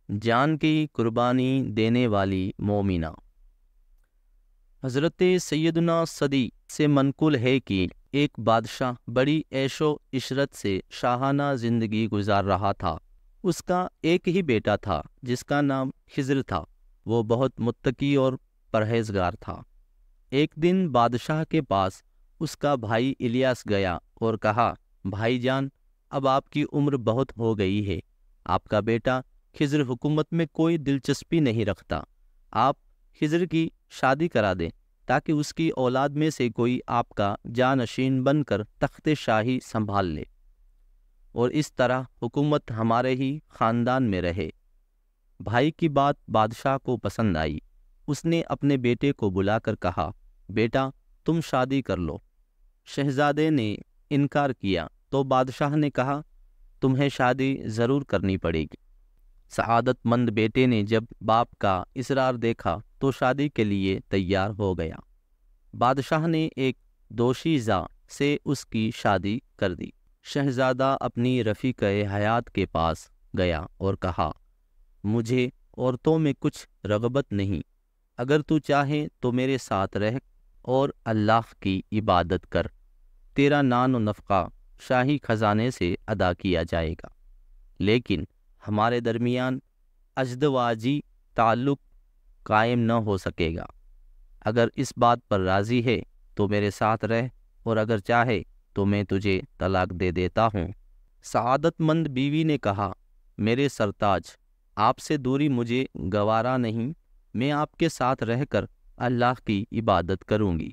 جان کی قربانی دینے والی مومنہ۔ حضرت سیدنا صدی سے منقول ہے کہ ایک بادشاہ بڑی عیش و عشرت سے شاہانہ زندگی گزار رہا تھا۔ اس کا ایک ہی بیٹا تھا جس کا نام خضر تھا۔ وہ بہت متقی اور پرہیزگار تھا۔ ایک دن بادشاہ کے پاس اس کا بھائی الیاس گیا اور کہا، بھائی جان، اب آپ کی عمر بہت ہو گئی ہے، آپ کا بیٹا خضر حکومت میں کوئی دلچسپی نہیں رکھتا، آپ خضر کی شادی کرا دیں تاکہ اس کی اولاد میں سے کوئی آپ کا جانشین بن کر تخت شاہی سنبھال لے اور اس طرح حکومت ہمارے ہی خاندان میں رہے۔ بھائی کی بات بادشاہ کو پسند آئی۔ اس نے اپنے بیٹے کو بلا کر کہا، بیٹا تم شادی کر لو۔ شہزادے نے انکار کیا تو بادشاہ نے کہا، تمہیں شادی ضرور کرنی پڑے گی۔ سعادت مند بیٹے نے جب باپ کا اصرار دیکھا تو شادی کے لیے تیار ہو گیا۔ بادشاہ نے ایک دوشیزہ سے اس کی شادی کر دی۔ شہزادہ اپنی رفیق حیات کے پاس گیا اور کہا، مجھے عورتوں میں کچھ رغبت نہیں، اگر تو چاہے تو میرے ساتھ رہ اور اللہ کی عبادت کر، تیرا نان و نفقہ شاہی خزانے سے ادا کیا جائے گا، لیکن ہمارے درمیان ازدواجی تعلق قائم نہ ہو سکے گا۔ اگر اس بات پر راضی ہے تو میرے ساتھ رہ، اور اگر چاہے تو میں تجھے طلاق دے دیتا ہوں۔ سعادت مند بیوی نے کہا، میرے سرتاج، آپ سے دوری مجھے گوارا نہیں، میں آپ کے ساتھ رہ کر اللہ کی عبادت کروں گی۔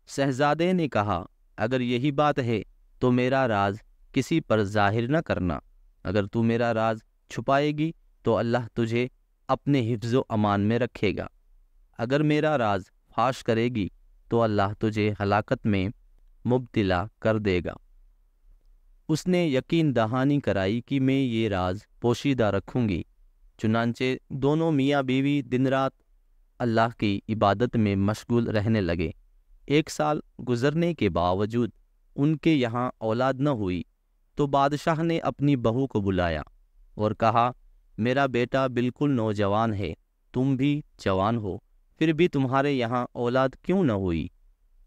شہزادے نے کہا، اگر یہی بات ہے تو میرا راز کسی پر ظاہر نہ کرنا، اگر تو میرا راز چھپائے گی تو اللہ تجھے اپنے حفظ و امان میں رکھے گا، اگر میرا راز فاش کرے گی تو اللہ تجھے ہلاکت میں مبتلا کر دے گا۔ اس نے یقین دہانی کرائی کہ میں یہ راز پوشیدہ رکھوں گی۔ چنانچہ دونوں میاں بیوی دن رات اللہ کی عبادت میں مشغول رہنے لگے۔ ایک سال گزرنے کے باوجود ان کے یہاں اولاد نہ ہوئی تو بادشاہ نے اپنی بہو کو بلایا اور کہا، میرا بیٹا بالکل نوجوان ہے، تم بھی جوان ہو، پھر بھی تمہارے یہاں اولاد کیوں نہ ہوئی؟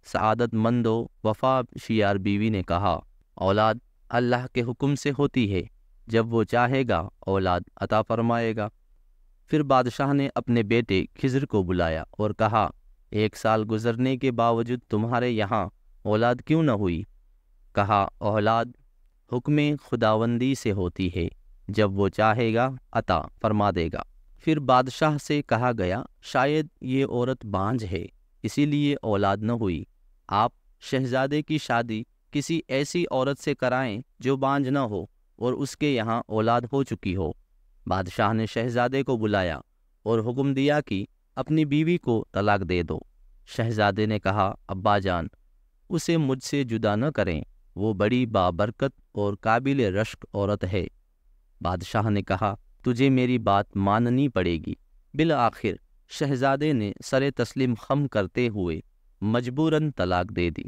سعادت مند و وفا شیار بیوی نے کہا، اولاد اللہ کے حکم سے ہوتی ہے، جب وہ چاہے گا اولاد عطا فرمائے گا۔ پھر بادشاہ نے اپنے بیٹے خضر کو بلایا اور کہا، ایک سال گزرنے کے باوجود تمہارے یہاں اولاد کیوں نہ ہوئی؟ کہا، اولاد حکم خداوندی سے ہوتی ہے، جب وہ چاہے گا عطا فرما دے گا۔ پھر بادشاہ سے کہا گیا، شاید یہ عورت بانجھ ہے، اسی لیے اولاد نہ ہوئی، آپ شہزادے کی شادی کسی ایسی عورت سے کرائیں جو بانجھ نہ ہو اور اس کے یہاں اولاد ہو چکی ہو۔ بادشاہ نے شہزادے کو بلایا اور حکم دیا کہ اپنی بیوی کو طلاق دے دو۔ شہزادے نے کہا، ابا جان، اسے مجھ سے جدا نہ کریں، وہ بڑی بابرکت اور قابل رشک عورت ہے۔ بادشاہ نے کہا، تجھے میری بات ماننی پڑے گی۔ بالآخر شہزادے نے سر تسلیم خم کرتے ہوئے مجبوراً طلاق دے دی۔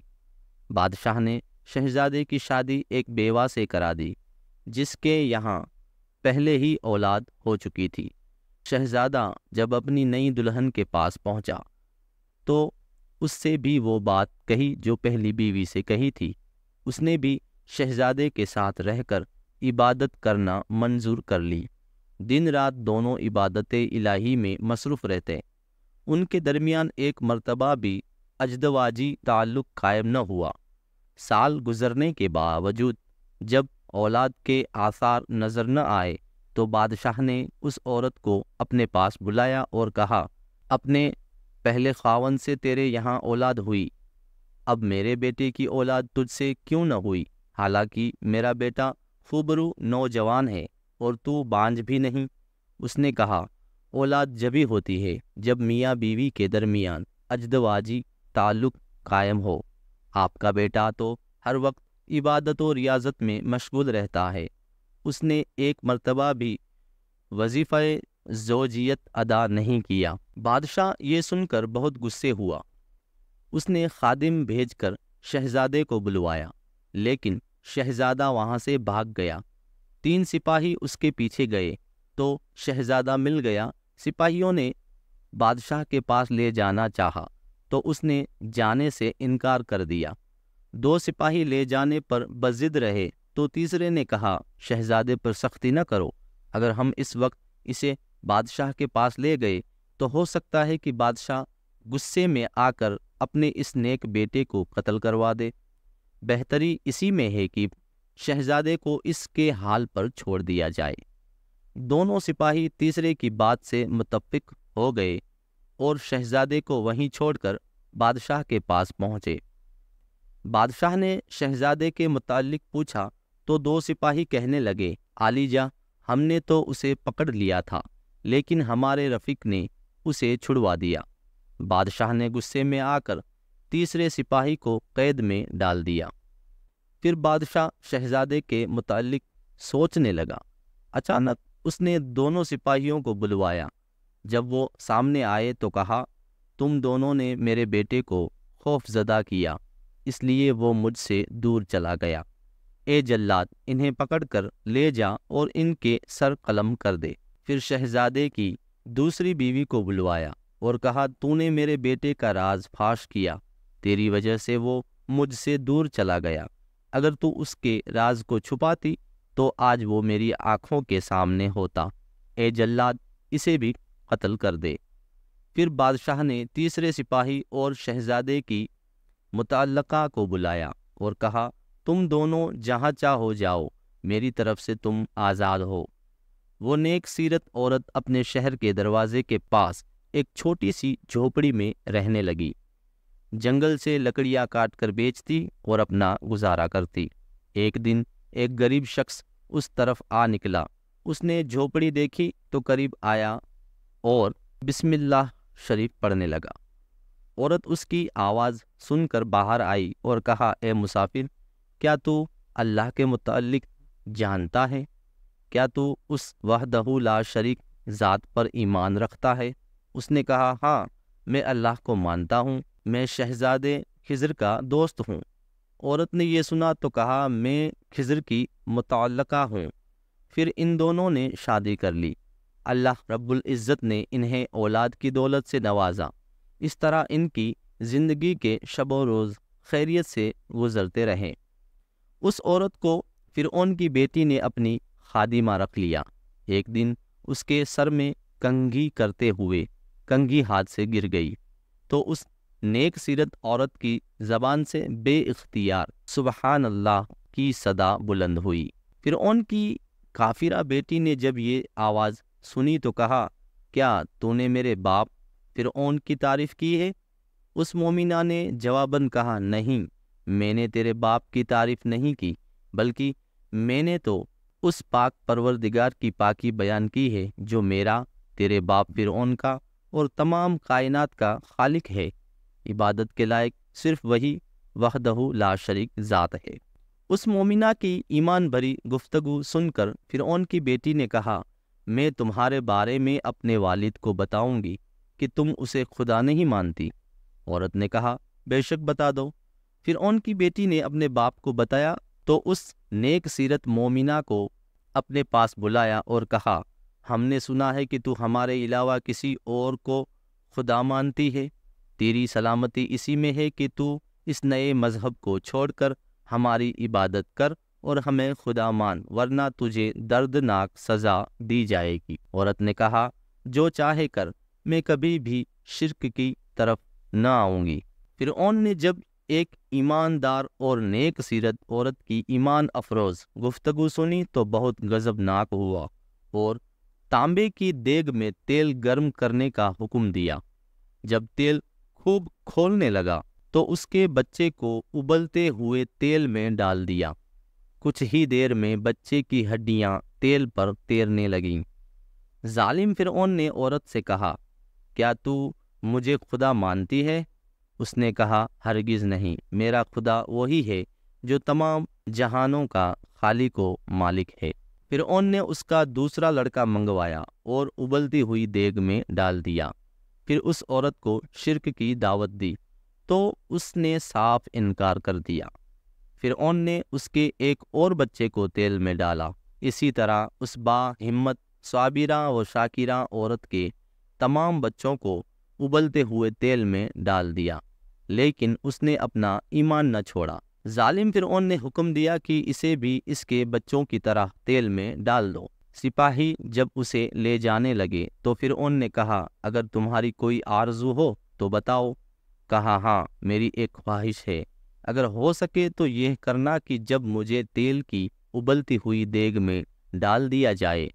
بادشاہ نے شہزادے کی شادی ایک بیوہ سے کرا دی جس کے یہاں پہلے ہی اولاد ہو چکی تھی۔ شہزادہ جب اپنی نئی دلہن کے پاس پہنچا تو اس سے بھی وہ بات کہی جو پہلی بیوی سے کہی تھی۔ اس نے بھی شہزادے کے ساتھ رہ کر عبادت کرنا منظور کر لی۔ دن رات دونوں عبادت الہی میں مصروف رہتے۔ ان کے درمیان ایک مرتبہ بھی ازدواجی تعلق قائم نہ ہوا۔ سال گزرنے کے باوجود جب اولاد کے آثار نظر نہ آئے تو بادشاہ نے اس عورت کو اپنے پاس بلایا اور کہا، اپنے پہلے خاوند سے تیرے یہاں اولاد ہوئی، اب میرے بیٹے کی اولاد تجھ سے کیوں نہ ہوئی، حالانکہ میرا بیٹا خوبرو نوجوان ہے اور تو بانجھ بھی نہیں؟ اس نے کہا، اولاد جبھی ہوتی ہے جب میاں بیوی کے درمیان ازدواجی تعلق قائم ہو۔ آپ کا بیٹا تو ہر وقت عبادت و ریاضت میں مشغول رہتا ہے، اس نے ایک مرتبہ بھی وظیفہ زوجیت ادا نہیں کیا۔ بادشاہ یہ سن کر بہت غصے ہوا۔ اس نے خادم بھیج کر شہزادے کو بلوایا، لیکن شہزادہ وہاں سے بھاگ گیا۔ 3 سپاہی اس کے پیچھے گئے تو شہزادہ مل گیا۔ سپاہیوں نے بادشاہ کے پاس لے جانا چاہا تو اس نے جانے سے انکار کر دیا۔ 2 سپاہی لے جانے پر بضد رہے تو تیسرے نے کہا، شہزادے پر سختی نہ کرو، اگر ہم اس وقت اسے بادشاہ کے پاس لے گئے تو ہو سکتا ہے کہ بادشاہ غصے میں آ کر اپنے اس نیک بیٹے کو قتل کروا دے۔ بہتری اسی میں ہے کہ شہزادے کو اس کے حال پر چھوڑ دیا جائے۔ دونوں سپاہی تیسرے کی بات سے متفق ہو گئے اور شہزادے کو وہیں چھوڑ کر بادشاہ کے پاس پہنچے۔ بادشاہ نے شہزادے کے متعلق پوچھا تو 2 سپاہی کہنے لگے، عالیجاں، ہم نے تو اسے پکڑ لیا تھا لیکن ہمارے رفیق نے اسے چھڑوا دیا۔ بادشاہ نے غصے میں آ کر تیسرے سپاہی کو قید میں ڈال دیا۔ پھر بادشاہ شہزادے کے متعلق سوچنے لگا۔ اچانک اس نے دونوں سپاہیوں کو بلوایا۔ جب وہ سامنے آئے تو کہا، تم دونوں نے میرے بیٹے کو خوف زدہ کیا، اس لیے وہ مجھ سے دور چلا گیا۔ اے جلاد، انہیں پکڑ کر لے جا اور ان کے سر قلم کر دے۔ پھر شہزادے کی دوسری بیوی کو بلوایا اور کہا، تو نے میرے بیٹے کا راز فاش کیا، تیری وجہ سے وہ مجھ سے دور چلا گیا۔ اگر تو اس کے راز کو چھپاتی تو آج وہ میری آنکھوں کے سامنے ہوتا۔ اے جلاد، اسے بھی قتل کر دے۔ پھر بادشاہ نے تیسرے سپاہی اور شہزادے کی متعلقہ کو بلایا اور کہا، تم دونوں جہاں چاہو جاؤ، میری طرف سے تم آزاد ہو۔ وہ نیک سیرت عورت اپنے شہر کے دروازے کے پاس ایک چھوٹی سی جھوپڑی میں رہنے لگی۔ جنگل سے لکڑیاں کاٹ کر بیچتی اور اپنا گزارا کرتی۔ ایک دن ایک غریب شخص اس طرف آ نکلا۔ اس نے جھوپڑی دیکھی تو قریب آیا اور بسم اللہ شریف پڑھنے لگا۔ عورت اس کی آواز سن کر باہر آئی اور کہا، اے مسافر، کیا تو اللہ کے متعلق جانتا ہے؟ کیا تو اس وحدہ لا شریک ذات پر ایمان رکھتا ہے؟ اس نے کہا، ہاں، میں اللہ کو مانتا ہوں، میں شہزادے خضر کا دوست ہوں۔ عورت نے یہ سنا تو کہا، میں خضر کی متعلقہ ہوں۔ پھر ان دونوں نے شادی کر لی۔ اللہ رب العزت نے انہیں اولاد کی دولت سے نوازا۔ اس طرح ان کی زندگی کے شب و روز خیریت سے گزرتے رہے۔ اس عورت کو فرعون کی بیٹی نے اپنی خادمہ رکھ لیا۔ ایک دن اس کے سر میں کنگھی کرتے ہوئے کنگھی ہاتھ سے گر گئی تو اس نیک سیرت عورت کی زبان سے بے اختیار سبحان اللہ کی صدا بلند ہوئی۔ فرعون کی کافرہ بیٹی نے جب یہ آواز سنی تو کہا، کیا تو نے میرے باپ فرعون کی تعریف کی ہے؟ اس مومنہ نے جواباً کہا، نہیں، میں نے تیرے باپ کی تعریف نہیں کی، بلکہ میں نے تو اس پاک پروردگار کی پاکی بیان کی ہے جو میرا، تیرے باپ فرعون کا اور تمام کائنات کا خالق ہے۔ عبادت کے لائق صرف وہی وحدہ لا شریک ذات ہے۔ اس مومنہ کی ایمان بھری گفتگو سن کر فرعون کی بیٹی نے کہا، میں تمہارے بارے میں اپنے والد کو بتاؤں گی کہ تم اسے خدا نہیں مانتی۔ عورت نے کہا، بے شک بتا دو۔ فرعون کی بیٹی نے اپنے باپ کو بتایا تو اس نیک سیرت مومنہ کو اپنے پاس بلایا اور کہا، ہم نے سنا ہے کہ تو ہمارے علاوہ کسی اور کو خدا مانتی ہے۔ تیری سلامتی اسی میں ہے کہ تو اس نئے مذہب کو چھوڑ کر ہماری عبادت کر اور ہمیں خدا مان، ورنہ تجھے دردناک سزا دی جائے گی۔ عورت نے کہا، جو چاہے کر، میں کبھی بھی شرک کی طرف نہ آؤں گی۔ فرعون نے جب ایک ایماندار اور نیک سیرت عورت کی ایمان افروز گفتگو سنی تو بہت غضبناک ہوا اور تانبے کی دیگ میں تیل گرم کرنے کا حکم دیا۔ جب تیل خوب کھولنے لگا تو اس کے بچے کو ابلتے ہوئے تیل میں ڈال دیا۔ کچھ ہی دیر میں بچے کی ہڈیاں تیل پر تیرنے لگیں۔ ظالم فرعون نے عورت سے کہا، کیا تو مجھے خدا مانتی ہے؟ اس نے کہا، ہرگز نہیں، میرا خدا وہی ہے جو تمام جہانوں کا خالق و مالک ہے۔ فرعون نے اس کا دوسرا لڑکا منگوایا اور ابلتی ہوئی دیگ میں ڈال دیا۔ پھر اس عورت کو شرک کی دعوت دی تو اس نے صاف انکار کر دیا۔ فرعون نے اس کے ایک اور بچے کو تیل میں ڈالا۔ اسی طرح اس با ہمت صابرہ و شاکرہ عورت کے تمام بچوں کو ابلتے ہوئے تیل میں ڈال دیا، لیکن اس نے اپنا ایمان نہ چھوڑا۔ ظالم فرعون نے حکم دیا کہ اسے بھی اس کے بچوں کی طرح تیل میں ڈال دو۔ سپاہی جب اسے لے جانے لگے تو فرعون نے کہا، اگر تمہاری کوئی آرزو ہو تو بتاؤ۔ کہا، ہاں، میری ایک خواہش ہے، اگر ہو سکے تو یہ کرنا کہ جب مجھے تیل کی ابلتی ہوئی دیگ میں ڈال دیا جائے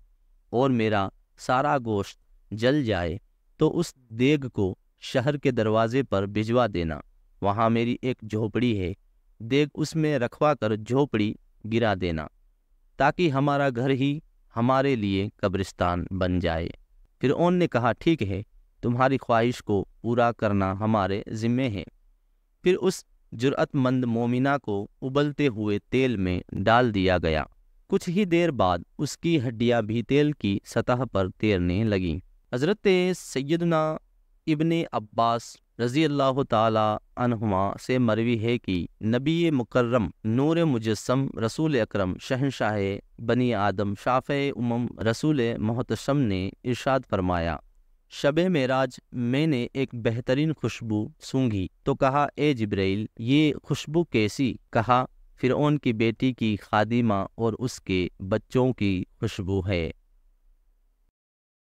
اور میرا سارا گوشت جل جائے تو اس دیگ کو شہر کے دروازے پر بھجوا دینا۔ وہاں میری ایک جھوپڑی ہے، دیگ اس میں رکھوا کر جھوپڑی گرا دینا، تاکہ ہمارا گھر ہی ہمارے لیے قبرستان بن جائے۔ فرعون نے کہا، ٹھیک ہے، تمہاری خواہش کو پورا کرنا ہمارے ذمے ہے۔ پھر اس جرأت مند مومنہ کو ابلتے ہوئے تیل میں ڈال دیا گیا۔ کچھ ہی دیر بعد اس کی ہڈیاں بھی تیل کی سطح پر تیرنے لگیں۔ حضرت سیدنا ابن عباس رضی اللہ تعالی عنہما سے مروی ہے کہ نبی مکرم نور مجسم رسول اکرم شہنشاہ بنی آدم شافع امم رسول محتشم نے ارشاد فرمایا، شب معراج میں نے ایک بہترین خوشبو سونگھی تو کہا، اے جبرائیل، یہ خوشبو کیسی؟ کہا، فرعون کی بیٹی کی خادمہ اور اس کے بچوں کی خوشبو ہے۔